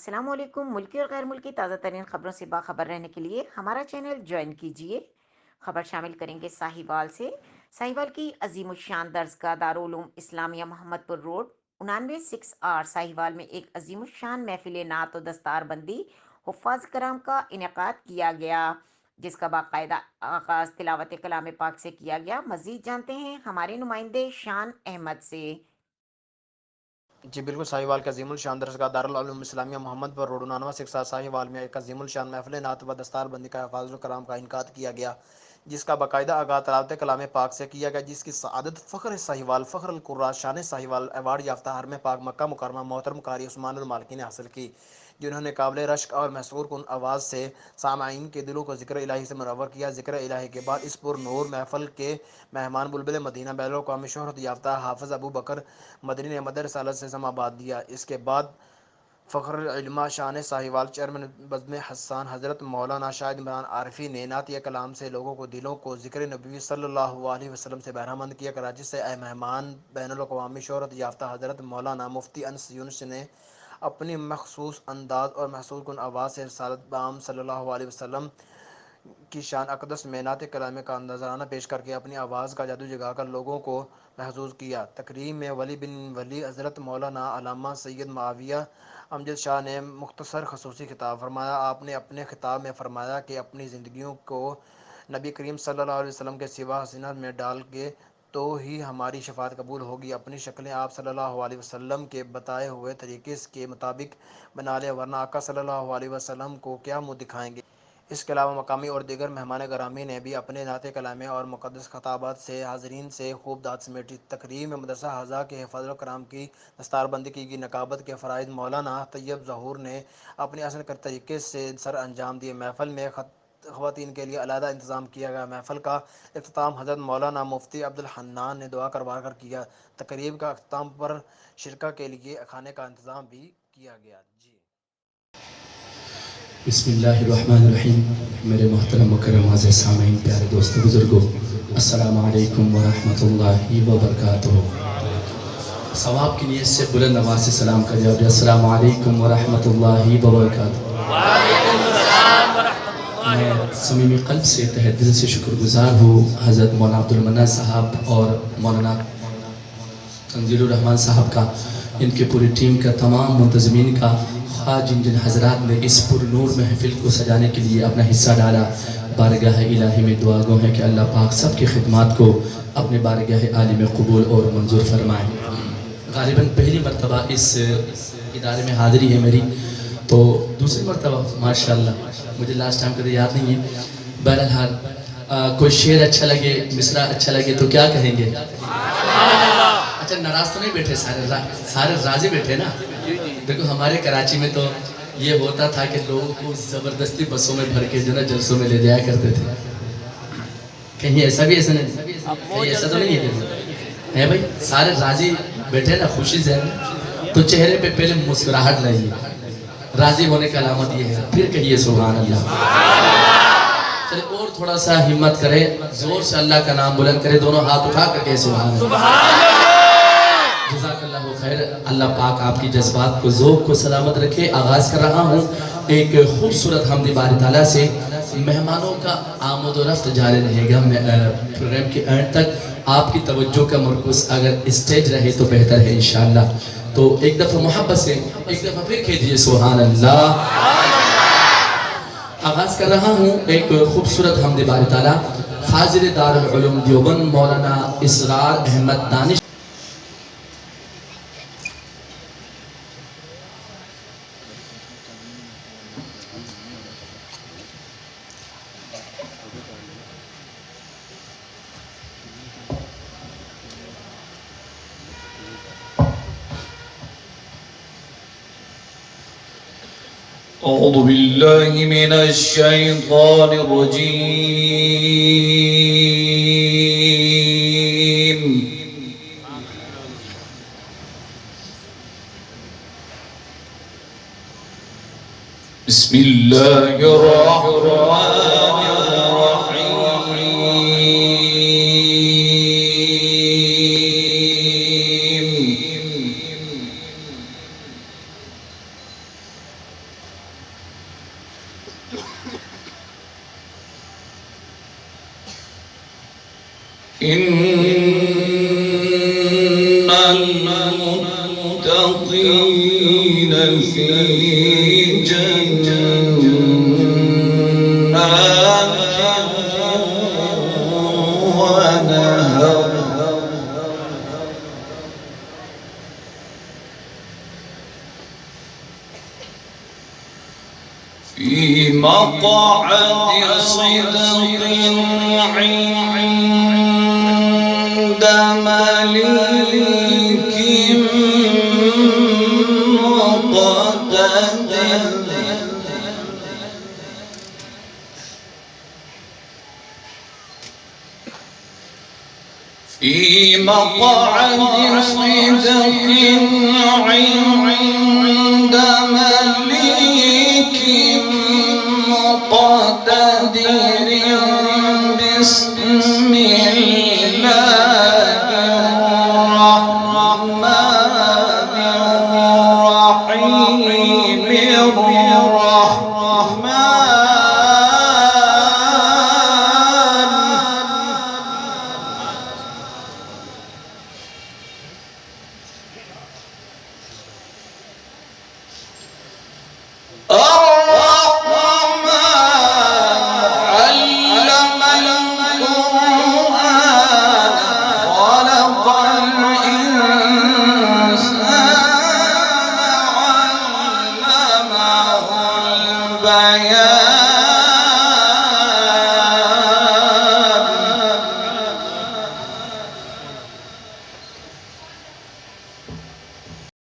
السلام علیکم۔ ملکی اور غیر ملکی تازہ ترین خبروں سے باخبر رہنے کے لیے ہمارا چینل جوائن کیجیے۔ خبر شامل کریں گے ساہیوال سے۔ ساہیوال کی عظیم الشان درسگاہ دارالعلوم اسلامیہ محمد پور روڈ 99/6 ساہیوال میں ایک عظیم الشان محفل نعت و دستار بندی حفاظ کرام کا انعقاد کیا گیا، جس کا باقاعدہ آغاز تلاوت کلام پاک سے کیا گیا۔ مزید جانتے ہیں ہمارے نمائندے شان احمد سے۔ جی بالکل، ساہیوال کے عظیم الشان درسگاہ دارالعلوم اسلامیہ محمد پر روڈ 99/6 ساہیوال میں ایک عظیم الشان محفل نعت و دستار بندی کا حفاظ الکلام کا انعقاد کیا گیا، جس کا باقاعدہ آغاز تلاوت کلام پاک سے کیا گیا، جس کی سعادت فخر ساہیوال فخر القراء شان ساہیوال ایوارڈ یافتہ حرم پاک مکہ مکرمہ محترم قاری عثمان المالکی نے حاصل کی، جنہوں نے قابل رشک اور محصور کن آواز سے سامعین کے دلوں کو ذکر الہی سے منور کیا۔ ذکر الہی کے بعد اس پر نور محفل کے مہمان بلبل مدینہ بین الاقوامی شہرت یافتہ حافظ ابو بکر مدنی نے مدر رسالت سے سما باد دیا۔ اس کے بعد فخر العلماء شان ساہیوال چیئرمین بزم حسان حضرت مولانا شاہد عمران عارفی نے نعتیہ کلام سے لوگوں کو دلوں کو ذکر نبوی صلی اللہ علیہ وسلم سے بہرہ مند کیا۔ کراچی سے اے مہمان بین الاقوامی شہرت یافتہ حضرت مولانا مفتی انس یونس نے اپنی مخصوص انداز اور محصول کن آواز سے رسالت بام صلی اللہ علیہ وسلم کی شان اقدس میں نعت کلام کا نذرانہ پیش کر کے اپنی آواز کا جادو جگا کر لوگوں کو محظوظ کیا۔ تقریب میں ولی بن ولی حضرت مولانا علامہ سید معاویہ امجد شاہ نے مختصر خصوصی خطاب فرمایا۔ آپ نے اپنے خطاب میں فرمایا کہ اپنی زندگیوں کو نبی کریم صلی اللہ علیہ وسلم کے سوا حسینہ میں ڈال کے تو ہی ہماری شفاعت قبول ہوگی۔ اپنی شکلیں آپ صلی اللہ علیہ وسلم کے بتائے ہوئے طریقے کے مطابق بنا لیں، ورنہ آقا صلی اللہ علیہ وسلم کو کیا منہ دکھائیں گے۔ اس کے علاوہ مقامی اور دیگر مہمان گرامی نے بھی اپنے نعت کلام اور مقدس خطابات سے حاضرین سے خوب داد سمیٹی۔ تقریب میں مدرسہ حضا کے حفاظ الکرام کی دستار بندی کی گئی۔ نقابت کے فرائض مولانا طیب ظہور نے اپنے اصل طریقے سے سر انجام دیے۔ محفل میں خواتین کے لیے علیحدہ انتظام کیا گیا۔ محفل کا اختتام حضرت مولانا مفتی عبدالحنان نے دعا کروا کر کیا۔ تقریب کا اختتام پر شرکا کے لیے کھانے کا انتظام بھی کیا گیا۔ جی بسم اللہ الرحمن الرحیم۔ میرے محترم مکرم معزز سامعین، پیارے دوستو، بزرگوں، السلام علیکم ورحمۃ اللہ وبرکاتہ۔ ثواب کی نیت سے بلند آواز سے سلام کر جاؤ۔ السلام علیکم ورحمۃ اللہ وبرکاتہ۔ میں صمیمی قلب سے تہ دل سے شکر گزار ہوں حضرت مولانا عبدالمنان صاحب اور مولانا تنزیل الرحمن صاحب کا، ان کے پوری ٹیم کا، تمام منتظمین کا، جن جن حضرات نے اس پر نور محفل کو سجانے کے لیے اپنا حصہ ڈالا۔ بارگاہ الہی میں دعا گو ہے کہ اللہ پاک سب کی خدمات کو اپنے بارگاہ عالی میں قبول اور منظور فرمائے۔ غالباً پہلی مرتبہ اس ادارے میں حاضری ہے میری، تو دوسری مرتبہ ماشاءاللہ، مجھے لاسٹ ٹائم کبھی یاد نہیں ہے۔ بہرحال کوئی شعر اچھا لگے، مصرع اچھا لگے تو کیا کہیں گے؟ اچھا، ناراض تو نہیں بیٹھے؟ سارے راضی بیٹھے نا؟ دیکھو ہمارے کراچی میں تو یہ ہوتا تھا کہ لوگوں کو زبردستی بسوں میں بھر کے جو نا جلسوں میں لے جایا کرتے تھے۔ کہیں ایسا بھی ایسا نہیں، کہیں ایسا تو نہیں ہے بھائی؟ سارے راضی بیٹھے نا، خوشی سے، تو چہرے پہ پہلے مسکراہٹ لائیے، راضی ہونے کا علامت یہ ہے، پھر کہیے سبحان اللہ۔ چلے اور تھوڑا سا ہمت کرے، زور سے اللہ کا نام بلند کرے، دونوں ہاتھ اٹھا کر کہے سبحان اللہ۔ جزاک اللہ خیر۔ اللہ پاک آپ کی جذبات کو، ذوق کو سلامت رکھے۔ آغاز کر رہا ہوں ایک خوبصورت حمد باری تعالیٰ سے۔ مہمانوں کا آمد و رفت جاری رہے گا پروگرام کے اینڈ تک۔ آپ کی توجہ کا مرکز اگر اسٹیج رہے تو بہتر ہے انشاءاللہ۔ تو ایک دفعہ محبت سے ایک دفعہ پھر کہیے سبحان اللہ۔ آغاز کر رہا ہوں ایک خوبصورت حمد باری تعالیٰ۔ فاضل دارالعلوم دیوبند مولانا اسرار احمد دانش أعوذ بالله من الشيطان الرجيم بسم الله الرحمن الرحيم إن المتقين في جنات ونهر في مقعد صدق عند مليك مقتدر في مقعد صدق عند مليك مقتدر باسم